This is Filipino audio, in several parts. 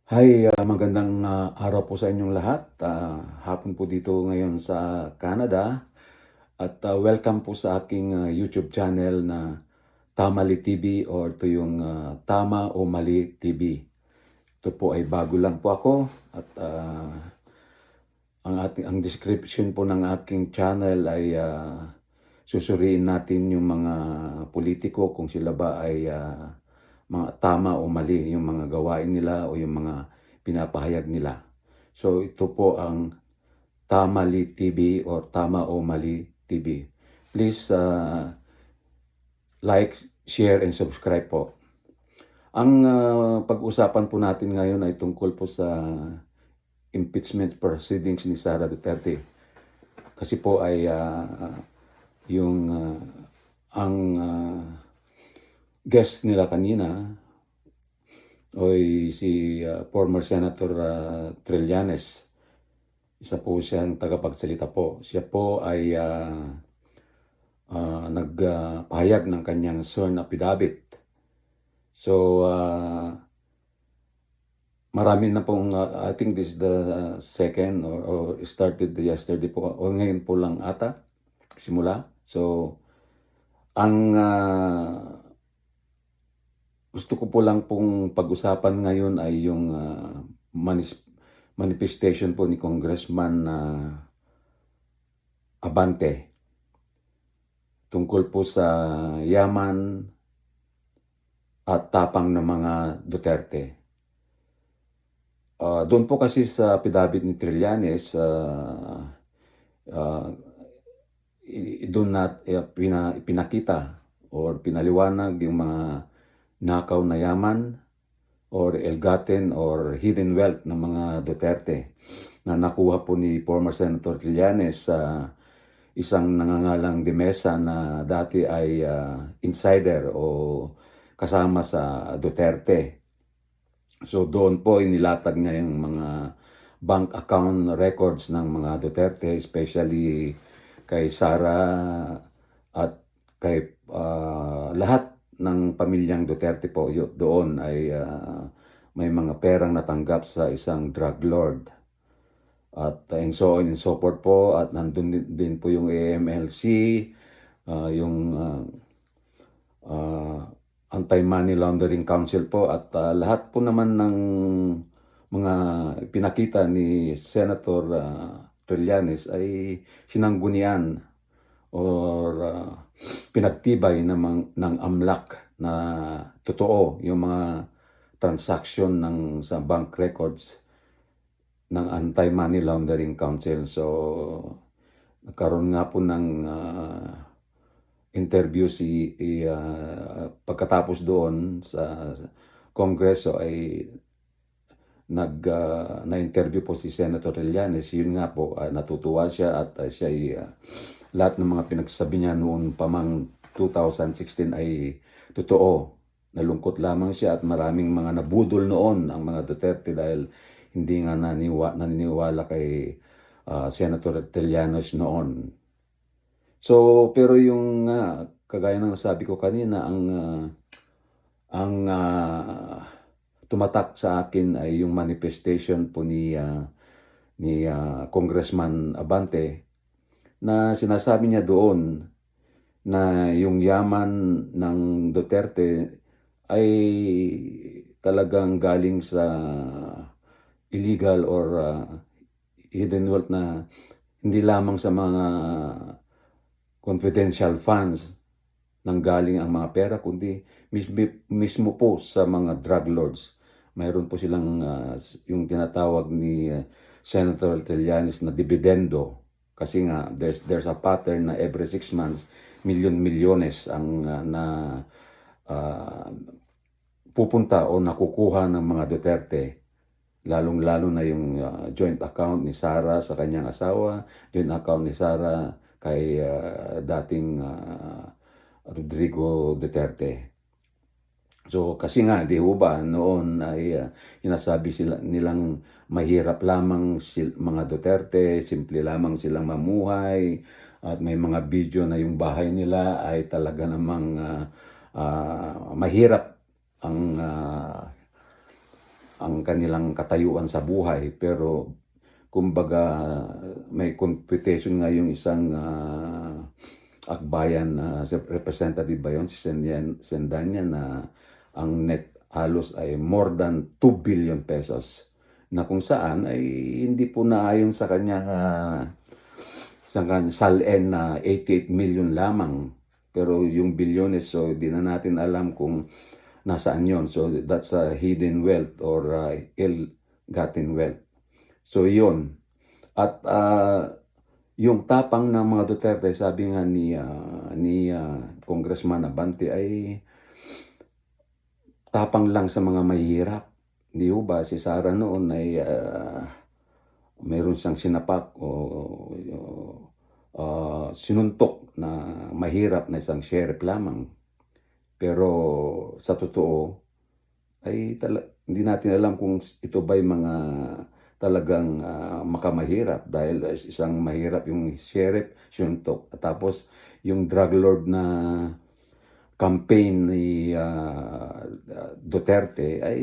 Hi, magandang araw po sa inyong lahat. Hapon po dito ngayon sa Canada at welcome po sa aking YouTube channel na Tamali TV or ito yung Tama o Mali TV. Ito po ay bago lang po ako at ang description po ng aking channel ay susuriin natin yung mga politiko kung sila ba ay mga tama o mali yung mga gawain nila o yung mga pinapahayag nila. So ito po ang Tamali TV or Tama o Mali TV. Please like, share, and subscribe po. Ang pag-usapan po natin ngayon ay tungkol po sa impeachment proceedings ni Sara Duterte. Kasi po ay ang guest nila kanina ay si former Senator Trillanes. Isa po siyang tagapagsalita po. Siya po ay nagpahayag ng kanyang sworn affidavit. So, marami na pong, I think this is the second or started yesterday po, o ngayon po lang ata, simula. So, ang gusto ko po lang pong pag-usapan ngayon ay yung manifestation po ni Congressman Abante tungkol po sa yaman at tapang ng mga Duterte. Doon po kasi sa affidavit ni Trillanes, doon na pinakita or pinaliwanag yung mga nakaw na yaman or ill-gotten or hidden wealth ng mga Duterte na nakuha po ni former Senator Trillanes sa isang nangangalang Dimesa na dati ay insider o kasama sa Duterte. So doon po inilatag niya yung mga bank account records ng mga Duterte, especially kay Sara at kay lahat ng pamilyang Duterte po doon ay may mga perang natanggap sa isang drug lord. At and so on and so forth po, at nandun din po yung AMLC, yung Anti-Money Laundering Council po, at lahat po naman ng mga pinakita ni Senator Trillanes ay sinanggunian or pinagtibay ng AMLAC na totoo yung mga transaction sa bank records ng Anti-Money Laundering Council. So, nagkaroon nga po ng interview pagkatapos doon sa Kongreso ay na-interview po si Senator Trillanes. Yun nga po, natutuwa siya at siya ay lahat ng mga pinagsasabi niya noon pamang 2016 ay totoo. Nalungkot lamang siya at maraming mga nabudol noon ang mga Duterte dahil hindi nga naniniwala kay Senator Trillanes noon. So, pero yung kagaya ng nasabi ko kanina, ang tumatak sa akin ay yung manifestation po ni Congressman Abante na sinasabi niya doon na yung yaman ng Duterte ay talagang galing sa illegal or hidden wealth na hindi lamang sa mga confidential funds nanggaling ang mga pera, kundi mismo po sa mga drug lords. Mayroon po silang yung tinatawag ni Senator Trillanes na dividendo. Kasi nga, there's a pattern na every 6 months, milyon-milyones ang pupunta o nakukuha ng mga Duterte. Lalong-lalo na yung joint account ni Sara sa kanyang asawa, joint account ni Sara kay dating Rodrigo Duterte. So kasi nga, di ba, noon ay sinasabi nilang mahirap lamang mga Duterte, simple lamang silang mamuhay, at may mga video na yung bahay nila ay talaga namang mahirap ang ang kanilang katayuan sa buhay. Pero kumbaga may computation nga yung isang akbayan na representative ba yun, si Sendanya, na ang net halos ay more than 2 billion pesos na kung saan ay hindi po naayon sa kanyang salin na 88 million lamang. Pero yung bilyones, so di na natin alam kung nasaan yon. So that's a hidden wealth or ill-gotten wealth. So yun. At yung tapang ng mga Duterte, sabi nga ni Congressman Abante, ay tapang lang sa mga mahihirap. Di ba si Sara noon ay meron siyang sinapak o sinuntok na mahirap na isang sheriff lamang. Pero sa totoo ay hindi natin alam kung ito ba'y mga talagang makamahirap, dahil isang mahirap yung sheriff sinuntok. Tapos yung drug lord na campaign ni Duterte ay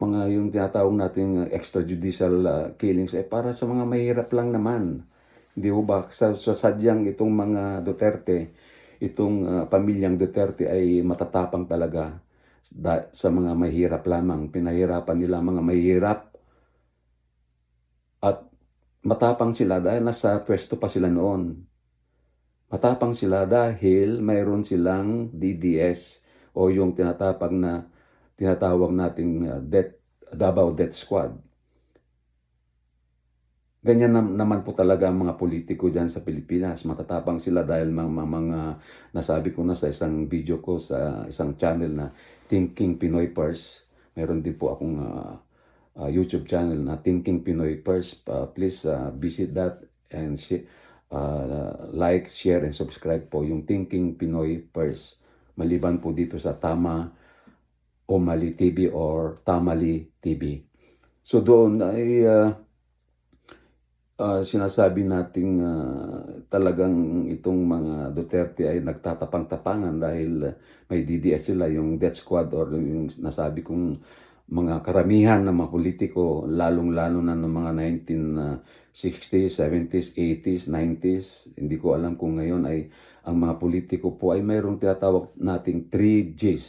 mga yung tinatawag nating extrajudicial killings ay para sa mga mahirap lang naman. Di ba? Sa sadyang itong mga Duterte, itong pamilyang Duterte ay matatapang talaga sa mga mahirap lamang. Pinahirapan nila mga mahirap at matapang sila dahil nasa pwesto pa sila noon. Matapang sila dahil mayroon silang DDS o yung tinatawag nating Davao Death Squad. Ganyan naman po talaga ang mga politiko dyan sa Pilipinas. Matatapang sila dahil mga nasabi ko na sa isang video ko sa isang channel na Thinking Pinoy Purse. Meron din po akong YouTube channel na Thinking Pinoy Purse. Please visit that and like, share, and subscribe po yung Thinking Pinoy Purse. Maliban po dito sa Tama o Mali TV or Tamali TV. So doon ay sinasabi nating talagang itong mga Duterte ay nagtatapang-tapangan dahil may DDS sila, yung death squad or yung nasabi kong mga karamihan ng mga politiko, lalong-lalo na ng mga 1960s, 70s, 80s, 90s. Hindi ko alam kung ngayon ay ang mga politiko po ay mayroong tinatawag nating 3 Gs.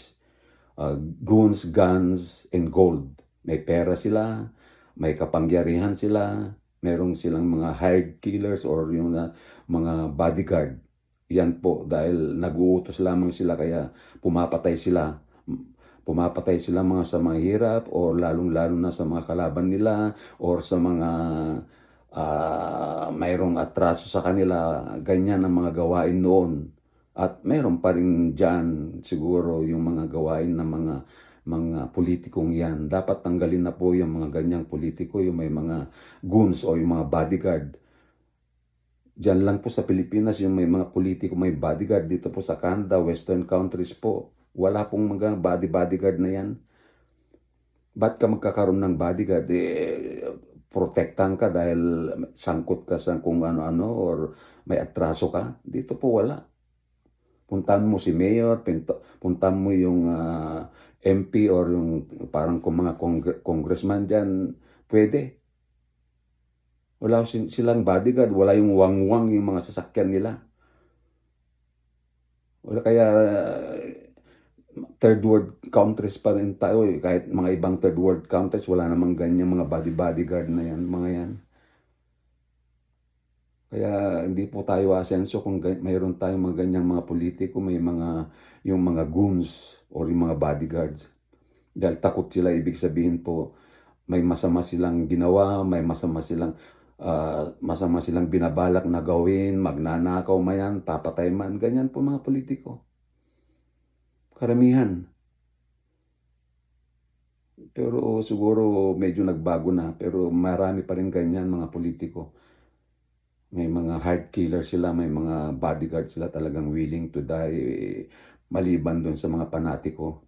Goons, guns, and gold. May pera sila, may kapangyarihan sila, merong silang mga hired killers or yung mga bodyguard. Yan po dahil nag-uutos lamang sila kaya pumapatay sila. Pumapatay sila mga sa mga hirap o lalong-lalo na sa mga kalaban nila or sa mga mayroong atraso sa kanila. Ganyan ang mga gawain noon. At mayroon pa rin dyan siguro yung mga gawain ng mga politikong yan. Dapat tanggalin na po yung mga ganyang politiko, yung may mga goons o yung mga bodyguard. Diyan lang po sa Pilipinas yung may mga politiko may bodyguard. Dito po sa Canada, Western countries po, wala pong mga bodyguard na yan. Ba't ka magkakaroon ng bodyguard? Protektan ka dahil sangkot ka sa kung ano-ano or may atraso ka? Dito po wala. Puntahan mo si mayor, puntahan mo yung MP or yung parang kung mga congressman dyan, pwede. Wala silang bodyguard, wala yung wangwang yung mga sasakyan nila. Wala, kaya third world countries pa rin tayo. Kahit mga ibang third world countries, wala namang ganyan mga bodyguard na yan, mga yan. Kaya hindi po tayo asenso kung mayroon tayong mga ganyang mga politiko, may yung mga goons or yung mga bodyguards. Dahil takot sila, ibig sabihin po, may masama silang ginawa, may masama silang binabalak na gawin, magnanakaw mayan, papatay man, ganyan po mga politiko. Karamihan. Pero siguro medyo nagbago na, pero marami pa rin ganyan mga politiko. May mga heart killer sila, may mga bodyguard sila talagang willing to die, maliban doon sa mga panatiko.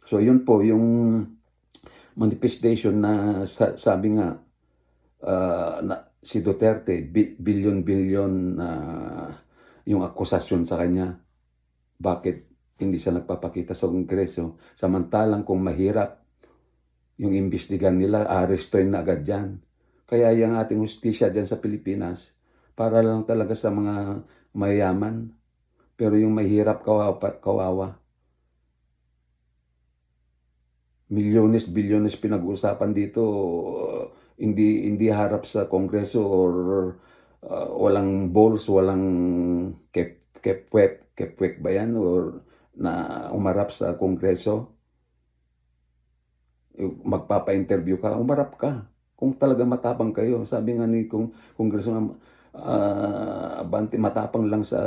So yun po yung manifestation na sabi nga si Duterte, bilyon-bilyon yung akusasyon sa kanya. Bakit hindi siya nagpapakita sa Kongreso? Samantalang kung mahirap yung imbestigan nila, aarestuhin na agad yan. Kaya yung ating hustisya dyan sa Pilipinas, para lang talaga sa mga mayayaman. Pero yung mahirap, kawawa. Milyones, bilyones pinag-uusapan dito, hindi harap sa Kongreso or walang balls, walang kepwek ba yan or na umarap sa Kongreso. Magpapa-interview ka, umarap ka. Kung talagang matapang kayo. Sabi nga ni Congressman Abante, matapang lang sa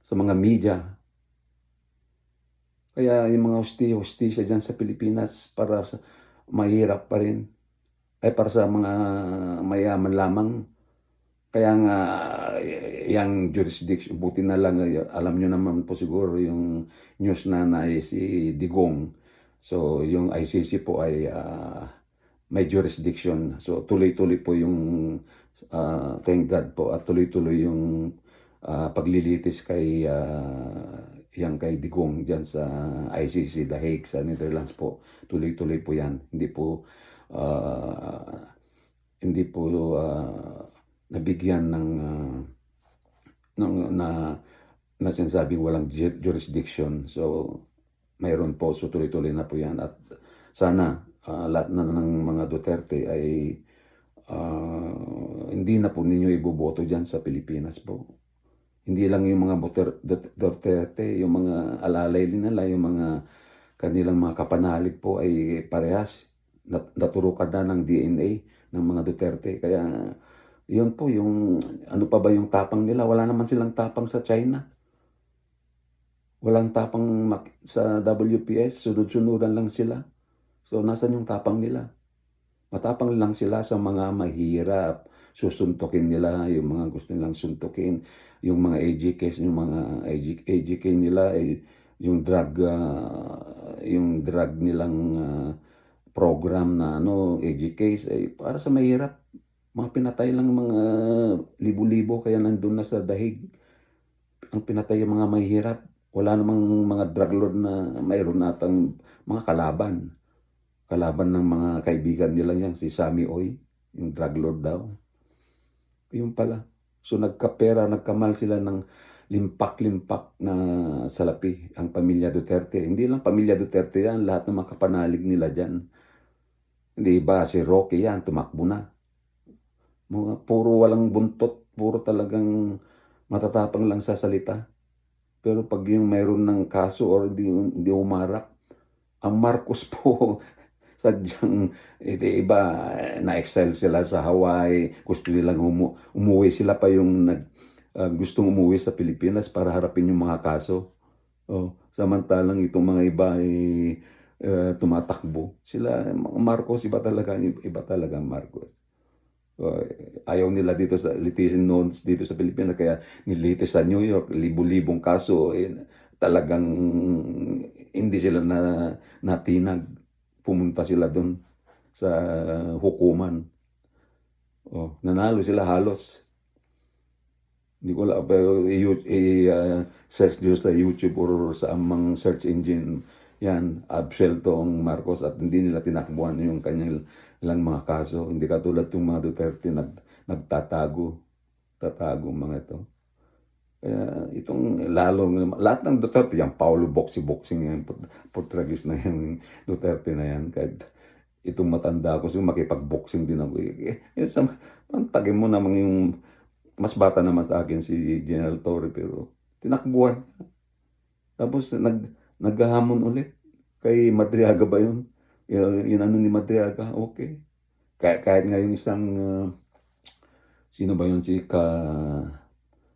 mga media. Kaya yung mga hustisya dyan sa Pilipinas para sa mahirap pa rin. Ay para sa mga mayaman lamang. Kaya nga yang jurisdiction, buti na lang, alam nyo naman po siguro yung news na si Digong. So yung ICC po ay may jurisdiction. So tuloy-tuloy po yung thank God po at tuloy-tuloy yung paglilitis kay kay Digong diyan sa ICC The Hague sa Netherlands po. Tuloy-tuloy po 'yan. Hindi po nabigyan ng na sinasabing walang jurisdiction. So mayroon po, so tuloy-tuloy na po 'yan at sana lahat na ng mga Duterte ay hindi na po ninyo iboboto dyan sa Pilipinas po. Hindi lang yung mga Duterte, yung mga alalay nila, yung mga kanilang mga kapanalig po ay parehas. Naturukan na ng DNA ng mga Duterte. Kaya yun po yung ano pa ba yung tapang nila? Wala naman silang tapang sa China. Walang tapang sa WPS, sunod-sunuran lang sila. So nasan yung tapang nila? Matapang lang sila sa mga mahirap. Susuntukin nila yung mga gusto nilang suntukin. Yung mga AGKs, yung mga AGK nila ay yung drug nilang program na AGKs ay para sa mahirap. Mga pinatay lang mga libo-libo kaya nandun na sa dahig. Ang pinatay yung mga mahirap. Wala namang mga drug lord na mayroon natang mga kalaban. Kalaban ng mga kaibigan nila yan, si Sammy Oy, yung drug lord daw. Yung pala. So nagkamal sila ng limpak-limpak na salapi ang pamilya Duterte. Hindi lang pamilya Duterte yan, lahat ng mga kapanalig nila dyan. Hindi ba si Roque yan, tumakbo na. Puro walang buntot, puro talagang matatapang lang sa salita. Pero pag yung mayroon ng kaso or hindi umarap, ang Marcos po, sadyang iba, na-excel sila sa Hawaii, gusto nilang umuwi, sila pa yung gustong umuwi sa Pilipinas para harapin yung mga kaso. Samantalang itong mga iba ay tumatakbo. Sila, Marcos, iba talaga ang Marcos. Ayaw nila dito sa litisin noon dito sa Pilipinas, kaya nilitis sa New York, libu-libong kaso, talagang hindi sila natinag. Pumunta sila doon sa hukuman. Nanalo sila halos. Hindi ko alam, pero search nyo sa YouTube or sa amang search engine, yan, absuelto ang Marcos at hindi nila tinakbuhan yung kanyang ilang mga kaso. Hindi katulad yung mga Duterte nagtatago mga ito. Kaya itong lahat ng Duterte, yung Paulo boxing yan, Portragis na yan, Duterte na yan, kahit itong matanda ko, so makipag-boxing din ako. Tagin mo naman yung mas bata naman sa akin si General Torre, pero tinakbuhan. Tapos naghahamon ulit. Kay Madriaga ba yun? Yun ano ni Madriaga, okay. Kahit nga yung isang, sino ba yun, si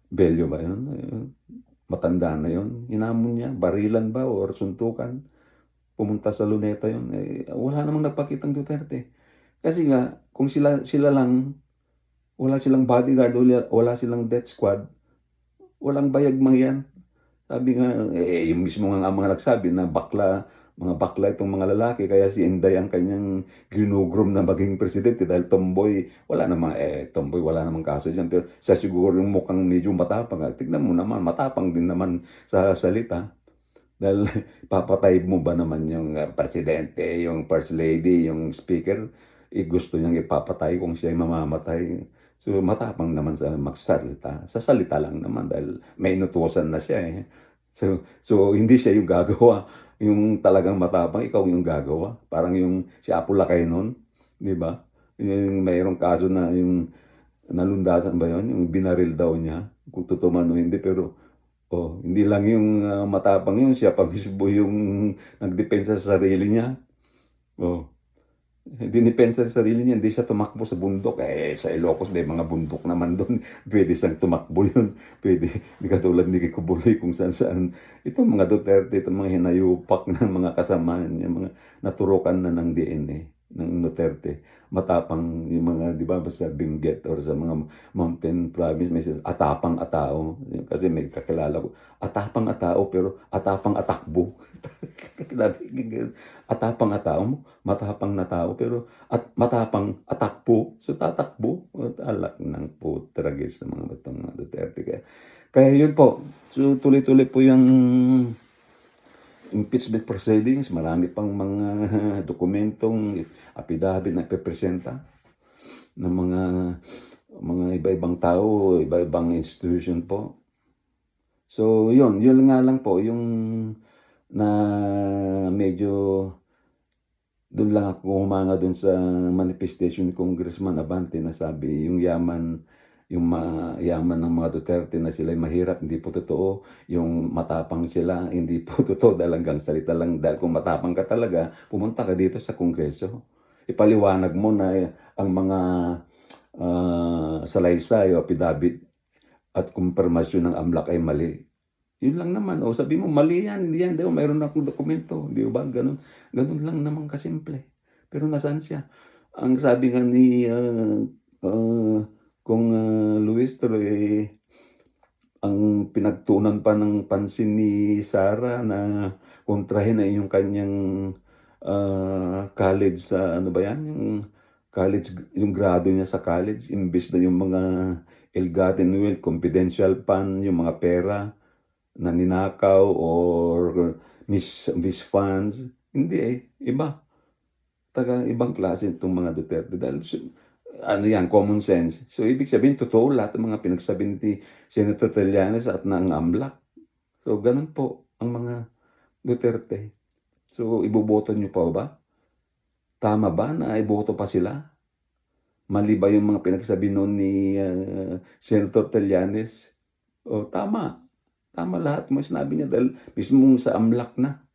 Bello ba yun? Matanda na yun. Hinamon niya, barilan ba or suntukan. Pumunta sa Luneta yun. Wala namang nagpakitang Duterte. Kasi nga, kung sila lang, wala silang bodyguard, wala silang death squad, walang bayagmang yan. Sabi nga, yung mismo nga mga nagsabi na mga bakla itong mga lalaki, kaya si Inday ang kanyang ginugrom na maging presidente dahil tomboy, wala namang kaso dyan. Pero siguro yung mukhang medyo matapang. Tignan mo naman, matapang din naman sa salita. Dahil papatay mo ba naman yung, presidente, yung first lady, yung speaker, gusto niyang ipapatay kung siya'y mamamatay. So, matapang naman sa magsalita. Sa salita lang naman dahil may inutusan na siya, eh. So hindi siya yung gagawa, yung talagang matapang, ikaw yung gagawa. Parang yung si Apo Lakay nun, 'di ba? Yung mayroong kaso na yung nalundasan ba yun, yung binaril daw niya, kung totoo man o hindi pero hindi lang yung, matapang yun, siya pa mismo yung nagdepensa sa sarili niya. Oh, dinipensa sa sarili niya, hindi siya tumakbo sa bundok, sa Ilocos may mga bundok naman dun, puwede siyang tumakbo yun, puwede. Di katulad ni Kiko Buloy kung saan-saan. Itong mga Duterte, itong mga hinayupak ng mga kasamaan niya, mga naturukan na ng DNA ng Duterte. Matapang yung mga, di ba, sa Benguet or sa mga mountain province, may atapang atao. Kasi may kakilala ko, atapang atao pero atapang atakbo. Atapang atao mo, matapang na tao pero at matapang atakbo, so tatakbo, alak ng putragis ng mga batang mga Duterte. Kaya yun po, so tuloy-tuloy po yung impeachment proceedings, marami pang mga dokumentong affidavit na ipepresenta ng mga iba-ibang tao, iba-ibang institution po. So yun nga lang po yung na medyo dun lang ako humanga dun sa manifestation ni Congressman Abante na sabi yung yaman, yung yaman ng mga Duterte na sila'y mahirap, hindi po totoo. Yung matapang sila, hindi po totoo dahil hanggang salita lang. Dahil kung matapang ka talaga, pumunta ka dito sa Kongreso. Ipaliwanag mo na ang mga salaysay o affidavit at kumpirmasyon ng AMLAC ay mali. Yun lang naman, sabi mo mali yan, hindi yan daw, mayroon akong dokumento, di ba, gano'n. Gano'n lang naman kasimple. Pero nasaan siya? Ang sabi nga ni, Kong, Luis Troy, ang pinagtuunan pa ng pansin ni Sara na kontrahin ay yung kanyang, college sa ano ba yan, yung college, yung grado niya sa college imbes na yung mga ill-gotten wealth, confidential fund, yung mga pera na ninakaw or funds, hindi, iba. Ibang klase itong mga Duterte dahil ano yan, common sense. So ibig sabihin totoo lahat ng mga pinagsabi ni Senator Trillanes at ng AMLAC. So gano'n po ang mga Duterte. So iboboto niyo pa ba? Tama ba na iboto pa sila? Mali ba yung mga pinagsabi noon ni, Senator Trillanes? Tama. Tama lahat ng mga sinabi niya dahil mismong sa AMLAC na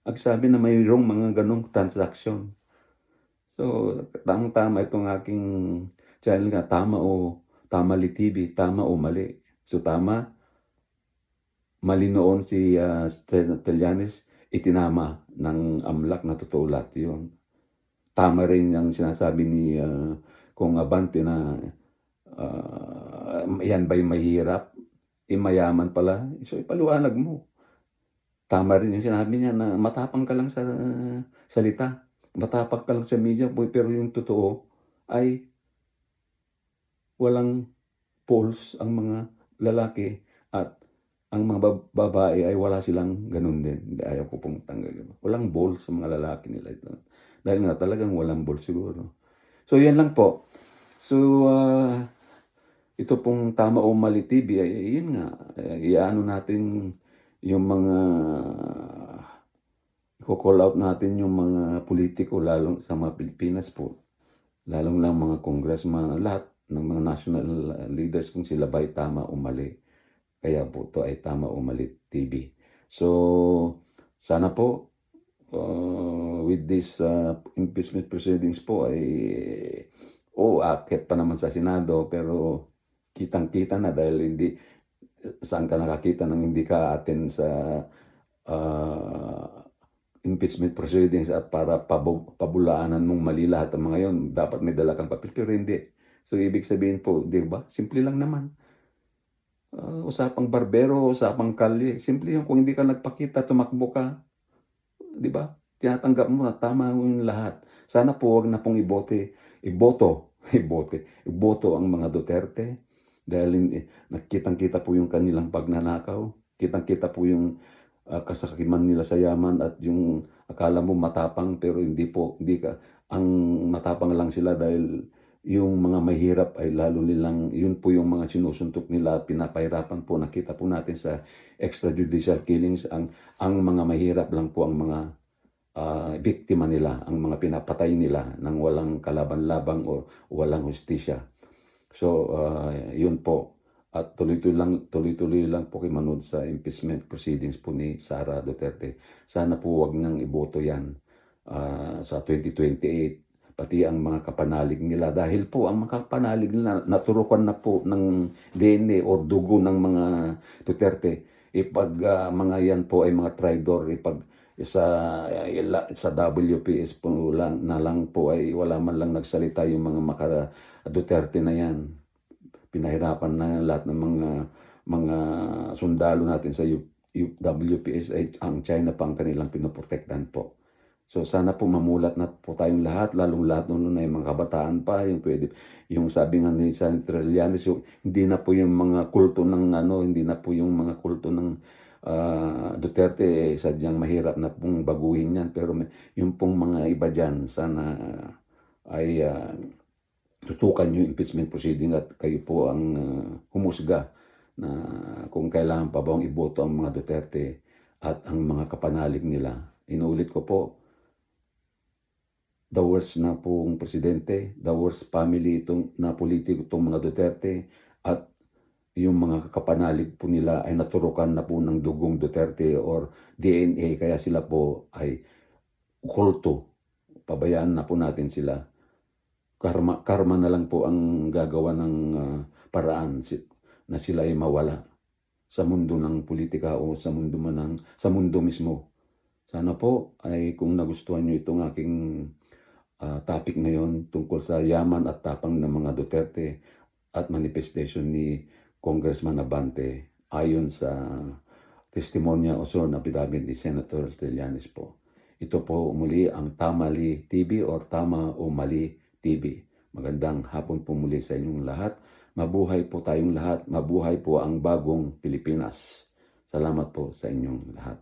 nagsabi na mayroong mga gano'ng transaksyon. So, tamang-tama itong aking channel nga, Tamali TV, tama o mali. So, mali noon si, Trillanes, itinama ng AMLAC na totoo lahat yun. Tama rin ang sinasabi ni, Kong Abante na, yan ba'y mahirap? Mayaman pala. So, ipaliwanag mo. Tama rin yung sinabi niya na matapang ka lang sa salita, matapang ka lang sa media, pero yung totoo ay walang balls ang mga lalaki at ang mga babae ay wala silang gano'n din. Ayaw ko pong tanggalin. Walang balls sa mga lalaki nila ito. Dahil nga talagang walang balls siguro. So, yan lang po. So, ito pong Tama o Mali TV ay yun nga, i-aano natin yung mga i-call out natin yung mga politiko lalo sa mga Pilipinas po, lalong na mga congressman, lahat ng mga national leaders kung sila ba'y tama o mali. Kaya po ito ay Tama o Mali TV. So, sana po with this impeachment proceedings po ay aakyat pa naman sa Senado pero kitang-kita na dahil hindi saan ka nakakita ng hindi ka attend sa impeachment proceedings at para pabulaanan mong mali lahat ng mga yon, dapat may dala kang papel pero hindi. So ibig sabihin po, 'di ba? Simple lang naman. Usapang barbero, usapang kalye, simple yun kung hindi ka nagpakita, tumakbo ka, 'di ba? Tinatanggap mo na tama yung lahat. Sana po wag na pong iboto ang mga Duterte dahil nakitang-kita po yung kanilang pagnanakaw, kitang-kita po yung kasakiman nila sa yaman at yung akala mo matapang pero hindi po, hindi ka, ang matapang lang sila dahil yung mga mahirap ay lalo nilang, yun po yung mga sinusuntok nila, pinapahirapan po, nakita po natin sa extrajudicial killings, ang mga mahirap lang po ang mga biktima nila, ang mga pinapatay nila ng walang kalaban-labang o walang hustisya. So, yun po. At tuloy-tuloy lang po manood sa impeachment proceedings po ni Sara Duterte. Sana po wag nang iboto yan sa 2028. Pati ang mga kapanalig nila. Dahil po ang mga kapanalig nila naturukan na po ng DNA o dugo ng mga Duterte. Ipag mga yan po ay mga traidor, ipag sa WPS po lang po ay wala man lang nagsalita yung mga Duterte na yan. Pinahirapan na lahat ng mga sundalo natin sa WPS ay ang China pa ang kanilang pinoprotektahan po. So sana po mamulat na po tayong lahat, lalong lahat nung na yung mga kabataan pa, yung pwede, yung sabi nga ni Senator Trillanes, hindi na po yung mga kulto ng hindi na po yung mga kulto ng Duterte, sadyang mahirap na pong baguhin yan. Pero yung pong mga iba dyan, sana ay tutukan yung impeachment proceeding at kayo po ang humusga na kung kailangan pa bang iboto ang mga Duterte at ang mga kapanalig nila. Inuulit ko po, the worst na pong presidente, the worst family na politiko itong mga Duterte, at yung mga kapanalig po nila ay naturukan na po ng dugong Duterte or DNA, kaya sila po ay kulto. Pabayaan na po natin sila. Karma na lang po ang gagawa ng paraan na sila ay mawala sa mundo ng politika o sa mundo mismo. Sana po ay kung nagustuhan nyo itong aking topic ngayon tungkol sa yaman at tapang ng mga Duterte at manifestation ni Congressman Abante ayon sa testimonya o sworn affidavit ni Senator Trillanes po. Ito po muli ang Tamali TV or Tama o Mali TV. Magandang hapon po muli sa inyong lahat. Mabuhay po tayong lahat. Mabuhay po ang bagong Pilipinas. Salamat po sa inyong lahat.